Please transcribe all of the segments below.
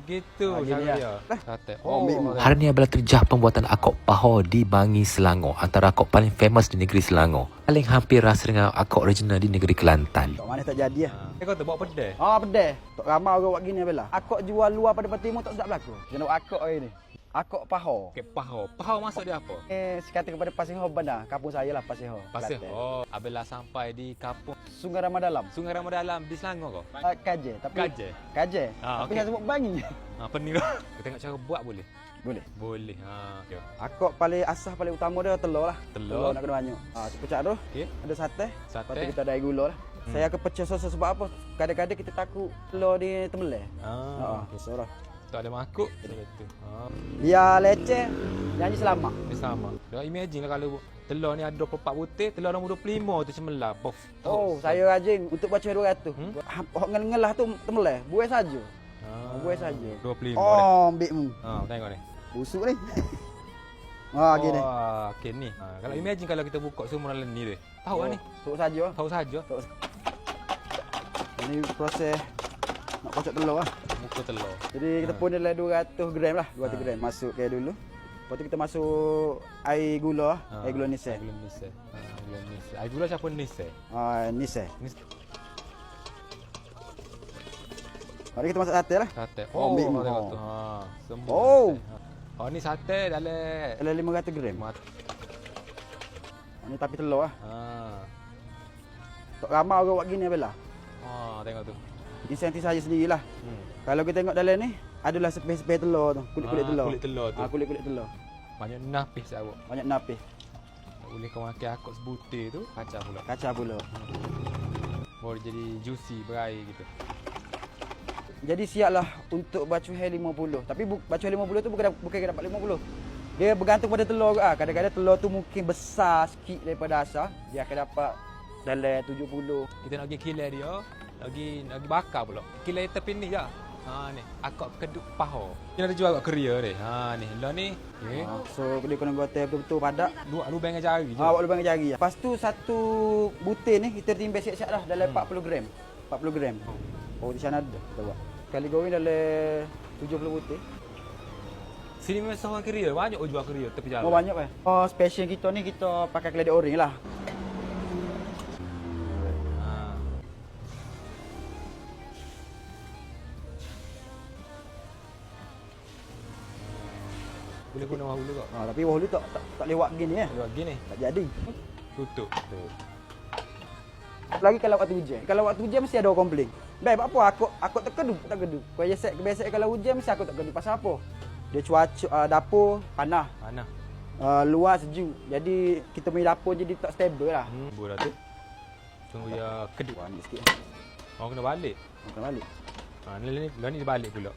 gitu cara dia. Sate. Hari ni adalah terjah pembuatan akok paho di Bangi, Selangor. Antara akok paling famous di negeri Selangor. Paling hampir rasa dengan akok original di negeri Kelantan. Tok mana tak jadi Kau tu bawa pedai. pedih. Tok ramai orang buat gini bela. Akok jual luar pada timur tak sedap berlaku. Kena buat akok hari ni. Akok paho. Okey, paho. Paho maksud dia apa? Sekata kepada Pasiho bandar. Kampung saya lah Pasiho. Pasir. Apabila sampai di kampung Sungai Ramah Dalam. Sungai Ramah Dalam di Selangor kau? Kaje. Tapi Kaje? Tapi okey. saya sebut Bangi. Pening kau. Kita tengok cara buat boleh? Boleh. Boleh. Okey. Akok paling asas paling utama dia telur lah. Telur. Nak kena banyak. Pecah tu. Okey. Ada sate. Sate. Lepas tu kita ada air gula lah. Saya akan pecah sos sebab apa? Kadang-kadang kita takut telur ni tembelai. Sorah. Tak ada makuk. Betul. Biar leceh, janji selamat. Ni sama. Dah imagine lah kalau telur ni ada 24 butir, telur nombor 25 tu cemelah. Puff. Saya rajin untuk baca 200. Hok ngelah tu tembelai. Buai saja. Buai saja. 25 ambil mu. Tengok ni. Busuk ni. Gini. Okey ni. Kalau imagine kalau kita buka semua dalam ni dia. Tahu lah ni. Tuk saja. Tahu saja. Ini proses nak kocok telur lah. Buka telur. Jadi kita pun dalam 200 gram lah. 200 gram masuk ke dulu. Lepas tu kita masuk air gula. Air gula nisai. Air gula nisai. Air gula siapa nisai? Nisai. Mari kita masak sate lah. Sate. Ambil mu. Tengok tu. Semua. Ni sate dalam 500 gram. Ni tapi telur lah. Tok ramai orang buat gini bela. Tengok tu. Insentif saya sendirilah. Kalau kita tengok dalam ni, adalah sepeh-sepeh telur tu. Kulit-kulit telur. Kulit telur tu. Kulit-kulit telur. Banyak napis awak. Banyak napis. Tak boleh kau makan akok sebutir tu, kacau pula. Kacau pula. Boleh jadi juicy, berair gitu. Jadi siaplah untuk bacuhai 50. Tapi bacuhai 50 tu bukan dapat 50. Dia bergantung pada telur ke. Kadang-kadang telur tu mungkin besar sikit daripada asal. Dia akan dapat dalam 70. Kita nak pergi kilai dia, lagi bakar pula. Kilai tepi ni je. Ni akak keduk paho. Kita ada jual kat Korea ni. Ni lah ni. Okay. So dia kena gotel betul-betul padak. Lubang dengan jari je. Buat lubang dengan jari. Lepas tu satu butir ni kita timbang siap-siap dah dalam 40 gram. 40 gram. Di sana ada kita buat. Sekali goreng dalam 70 butir. Sini memang seorang Korea. Banyak jual Korea tepi jalan. Banyak kan. Special kita ni kita pakai keledai oring lah. Boleh guna wahulu kak. Tapi wahulu tak lewat gini Lewat gini. Tak jadi. Tutup. Lagi kalau waktu hujan. Kalau waktu hujan mesti ada orang komplain. Baik apa aku tak kedu. Kau biasa kalau hujan mesti aku tak kedu. Pasal apa? Dia cuaca dapur panas. Luar sejuk. Jadi kita punya dapur jadi tak stable lah. Buat tu. Tunggu dia keduk. Ni sikit. Kena balik. Ni dia balik pula.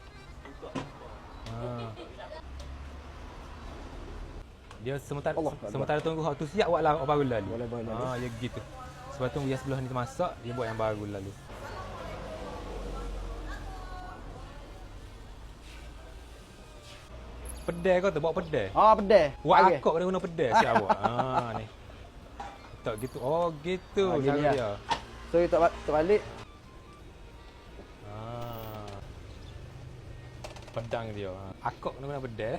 Dia sementara tunggu hak tu siap buatlah baru lalu. Ya gitu. Sebab tu yang sebelah ni termasak, dia buat yang baru lalu. Pedai kau tu bawa pedai. Pedai. Buat akak kena guna pedai siap awak. Ni. Tak gitu. Gitu cara dia. So kita balik. Pedang dia. Akak kena guna pedai.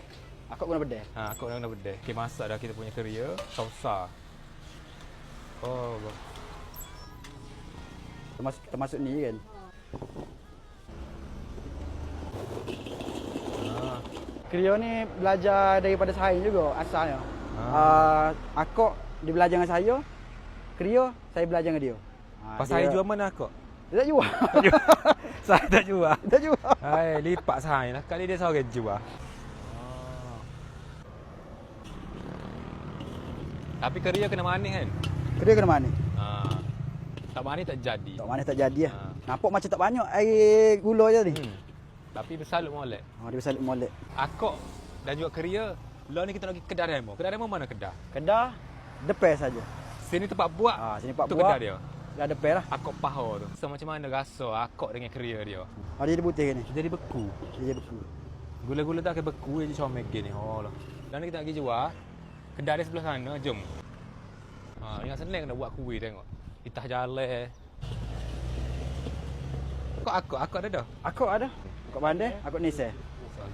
Akak guna pedai. Akak guna pedai. Okey, masak dah kita punya keria, sausa. Kita masuk ni kan. Keria ni belajar daripada saya juga asalnya. Akak dia belajar dengan saya. Keria saya belajar dengan dia. Pasal saya jual mana akak? Dia tak jual. Saya tak jual. Tak jual. Lipat saya lah. Kali dia seorang jual. Tapi keria kena manis kan? Keria kena manis. Tak manis tak jadi. Tak manis tak jadi lah. Nampak macam tak banyak air gula je ni. Tapi bersalut molek. Dia bersalut molek. Akak dan juga keria. Lah ni kita nak pergi kedai demo. Kedai demo mana kedai? Kedai depan saja. Sini tempat buat. Sini tempat tu buat. Kedai dia. Dah depan lah. Akak paho tu. So macam mana rasa akak dengan keria dia? Dia jadi putih ni. Dia jadi beku. Dia jadi beku. Gula-gula tak ke beku je comel gini. Lah. Dan ni kita nak pergi jual. Kedai dia sebelah sana, jom. Yang senang nak buat kuih tengok. Itah jalan. Akak ada dah? Akak ada. Akok pandai, akok nisai.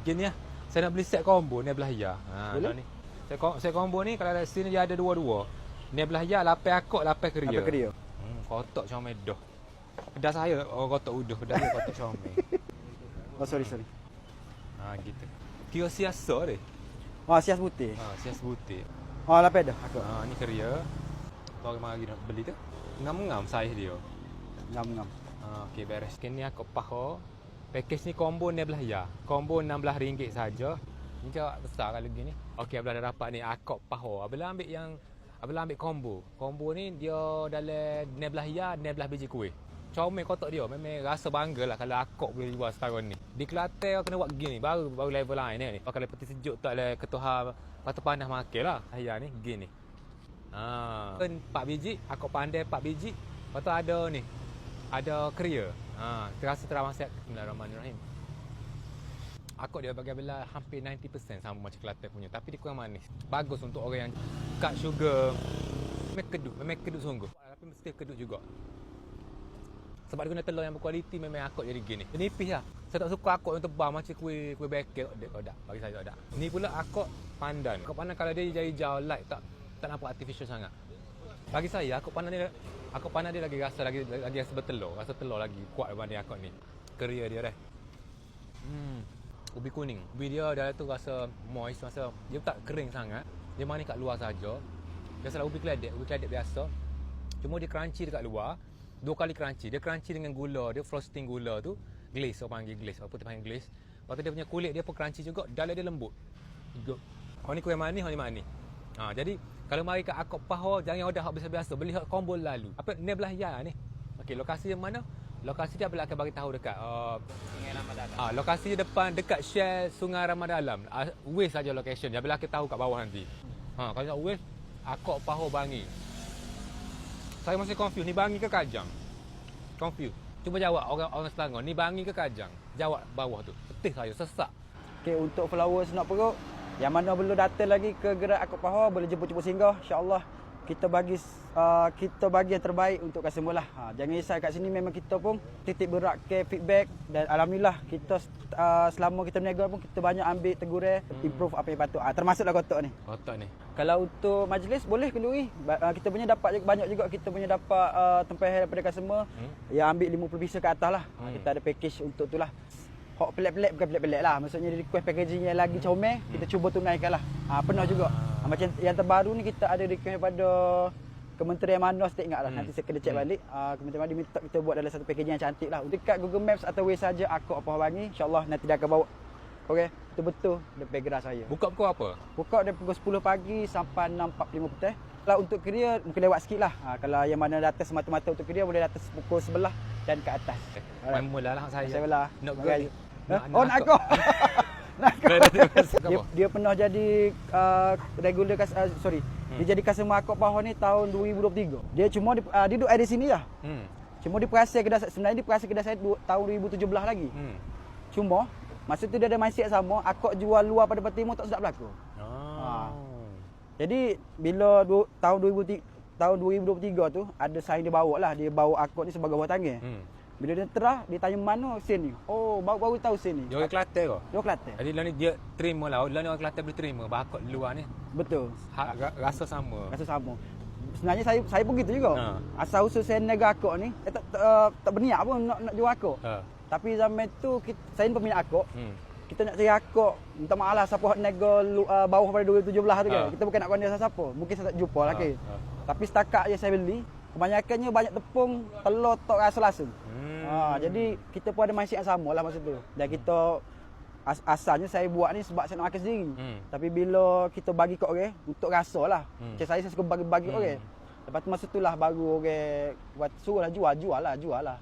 Gini lah. Saya nak beli set combo ni belah ya. Boleh? Ni. Set combo ni kalau sini dia ada dua-dua. Ni belah ya, lapis akok, lapis keria. Lapis keria. Kotak comel dah. Pedas saya kotak udah, pedas dia kotak comel. Oh, sorry. Gitu. Kira siasa deh. Sias putih. Sias putih. Lapis dah akok. Ni keria. Tahu kemana lagi nak beli tu? Ngam-ngam saiz dia. Ngam. Okey, beres. Kini aku paho. Package ni combo ni belah ya. Combo RM16 saja. Ni jawab besar kalau gini. Okey, abang dah dapat ni akok paho. Abang ambil combo. Combo ni dia dalam ni belah ya, ni belah biji kuih. Comel kotak dia. Memang rasa bangga lah kalau akok boleh jual setahun ni. Di Kelantan kena buat gini. Baru level lain ni. Kalau peti sejuk tak ada ketuhar patut panas makan lah. Ayah ni gini. 4 biji, akok pandai 4 biji. Lepas tu ada ni. Ada keria. Terasa terawang siap. Bismillahirrahmanirrahim. Akok dia bagi belah hampir 90% sama macam Kelantan punya. Tapi dia kurang manis. Bagus untuk orang yang cut sugar. Memang kedut sungguh. Tapi mesti kedut juga. Sebab dia guna telur yang berkualiti, memang akok jadi gini. Dia nipis lah. Saya tak suka akok yang tebal macam kuih beket. Tak. Bagi saya tak. Ni pula akok pandan. Akok pandan kalau dia jadi hijau light tak nampak artificial sangat. Bagi saya akok pandan dia lagi rasa bertelur. Rasa telur lagi kuat daripada akok ni. Keria dia dah. Ubi kuning. Ubi dia tu rasa moist, rasa dia tak kering sangat. Dia manis kat luar saja. Biasalah ubi keledek biasa. Cuma dia crunchy dekat luar. 2 kali crunchy. Dia crunchy dengan gula. Dia frosting gula tu. Glaze, orang panggil glaze. Apa tu panggil glaze. Lepas tu dia punya kulit dia pun crunchy juga. Dalam dia lembut. Ni kuih manis, ni manis. Jadi, kalau mari ke akok paho, jangan order hak biasa-biasa. Beli hak combo lalu. Apa ni belah ya ni? Okey, lokasi yang mana? Lokasi dia bila akan bagi tahu dekat Sungai Ramadalam. Lokasi dia dekat Shell Sungai Ramadalam. Waste saja location. Dia bila akan tahu kat bawah nanti. Kalau nak waste, akok paho Bangi. Saya masih confused, ni Bangi ke Kajang? Confused. Cuba jawab orang Selangor, ni Bangi ke Kajang? Jawab bawah tu. Letih saya, sesak. Okey, untuk followers nak perut, yang mana belum datang lagi ke gerai akok paho, boleh jemput singgah. InsyaAllah kita bagi yang terbaik untuk customer lah. Jangan risau kat sini, memang kita pun titik berat ke feedback dan alhamdulillah kita selama kita berniaga pun kita banyak ambil teguran, improve apa yang patut. Termasuklah kotak ni. Kalau untuk majlis boleh kenduri. Kita punya dapat banyak juga, kita punya dapat tempahan daripada customer yang ambil 50 pieces ke atas lah. Kita ada package untuk tu lah. Hak pelik-pelik bukan pelik-pelik lah. Maksudnya dia request packaging yang lagi comel, kita cuba tunaikan lah. Penuh juga. Macam yang terbaru ni kita ada request daripada Kementerian Manos, tak ingat lah. Nanti saya kena check balik. Kementerian Manos minta kita buat dalam satu packaging yang cantik lah. Untuk kat Google Maps atau Waze saja akok Paho Bangi, insyaAllah nanti dia akan bawa. Okey, betul-betul depan gerai saya. Buka pukul apa? Buka dari pukul 10 pagi sampai 6.45 petang. Kalau untuk keria mungkin lewat sikit lah. Kalau yang mana datang semata-mata untuk keria boleh datang pukul 11 dan ke atas. Main mula lah saya. Saya belah. Nak gerai. Nak akok. Dia pernah jadi regular dia jadi customer akok Paho ni tahun 2023. Dia cuma dia duduk di sini lah. Cuma dia perasa kedai sebenarnya dia perasa kedai saya tahun 2017 lagi. Cuma masa tu dia ada mindset sama, akok jual luar pada Timur tak sedap berlaku. Jadi bila tahun 2023 tu ada saing dia bawa lah, dia bawa akok ni sebagai buah tangan. Bila dia terah, dia tanya mana sen ni. Oh, baru tahu sen ni. Dia orang Kelantan ke? Dia orang Kelantan. Jadi lah ni dia terima lah. Lah ni orang Kelantan boleh terima bakot luar ni. Betul. Rasa sama. Rasa sama. Sebenarnya saya pun gitu juga. Asal usul saya niaga akok ni, tak berniat pun nak jual akok. Tapi zaman tu saya ni peminat akok. Kita nak cari akok, minta maaf lah siapa hak niaga bawah pada 2017 tu kan. Kita bukan nak kondak siapa. Mungkin saya tak jumpa lah ke. Tapi setakat je saya beli, kebanyakannya banyak tepung, telur tok rasa langsung. Jadi kita pun ada mindset yang sama lah masa tu. Dan kita asalnya saya buat ni sebab saya nak makan sendiri. Tapi bila kita bagi kat orang untuk rasa lah. Macam saya suka bagi orang. Lepas tu masa tu lah baru orang buat suruh lah jual lah.